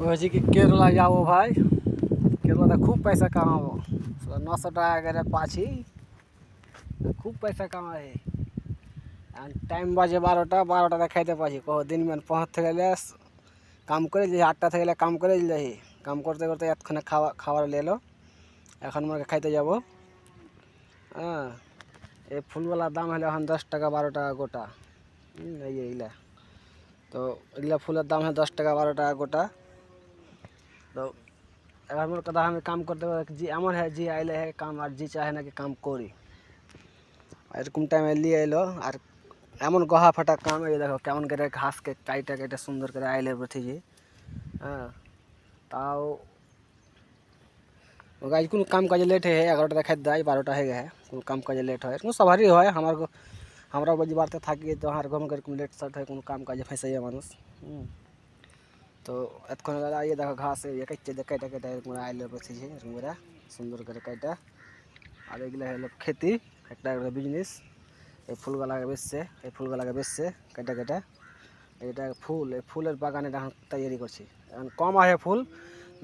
বলছি কি কেরালা যাবো ভাই, কেরালাতে খুব পয়সা কামাবো। 900 টাকা করে পাচ্ছি, খুব পয়সা কামাই। টাইম বাজে 12টাতে খাইতে পাচ্ছি। দিন মান পৌঁছতে গেলে কাম করে যে 8টা থেকে কাম করে যাই, কাম করতে করতে এতক্ষণে খাবার এলো। এখন আমাকে খাইতে যাবো। হ্যাঁ, এই ফুলওয়ালার দাম হলো এখন 10 টাকা 12 টাকা গোটা। এই এইগুলা তো এগুলা ফুলের দাম হয় 10 টাকা 12 টাকা গোটা। তো এবার মোর কথা আমি কাম করতে জি এমন হয় জি আইলে है কাম, আর জি চাহে না কি কাম করি। এরকম টাইমে নিয়ে এলো আর এমন গহা ফাটা কাম। এই দেখো কেমন করে ঘাসকে কাইটা কেটে সুন্দর করে আইলে বসেছি। হ্যাঁ, তাও গাছ কোনো কাম কাজে লেট है 11টা খাইতে দেয়, 12টা হয়ে গেছে। কোনো কাম কাজে লেট হয়, কোনো সবারই হয়। আমরা বলছি বাড়তে থাকি তো আর গম এরকম লেট সাট হয়, কোনো কাম কাজে ফেঁসে যায় মানুষ। তো এতক্ষণ ইয়ে দেখো ঘাস কাটছে, কাইটা কাইটা এরকম আইলে বসেছে এরকম করে সুন্দর করে কাইটা। আর এগুলো হলো খেতি, একটা বিজনেস। এই ফুলগুলাকে বেচছে, এই ফুলগুলাকে বেচছে কেটে কেটে। এটা ফুল, এই ফুলের বাগানে এখন তৈরি করছি। এখন কম আসে ফুল,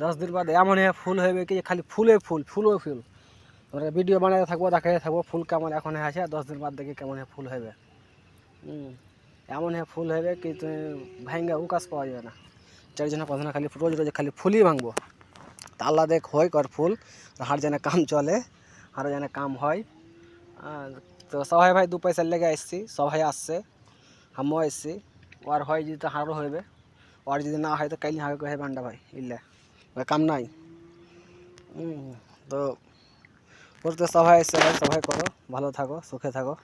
10 দিন বাদে এমন ফুল হবে কি খালি ফুলে ফুল, ফুলও ফুল। আমরা ভিডিও বানাতে থাকবো, দেখাতে থাকবো ফুল কেমন এখন আছে। 10 দিন বাদ দেখি কেমন ফুল হবে। এমন ফুল হবে কি তুমি ভাঙ্গা উকাস পাওয়া যাবে না। 4 জন 5 জন খালি রোজ রোজ খালি ফুলই ভাঙবো। তা আল্লাহ দেখ হয় কর ফুল, হার যেন কাম চলে, হারও যেন কাম হয়। তো সবাই ভাই 2 পয়সা লেগে আসছি, সবাই আসছে, আমিও এসছি। ওর হয় যদি তো হারও হইবে, ওর যদি না হয় তো কাইলি হাঁকে কহে বান্ডা ভাই ইল্লা ভাই কাম নাই। তো করতে সবাই এসছে ভাই, সবাই করো, ভালো থাকো, সুখে থাকো।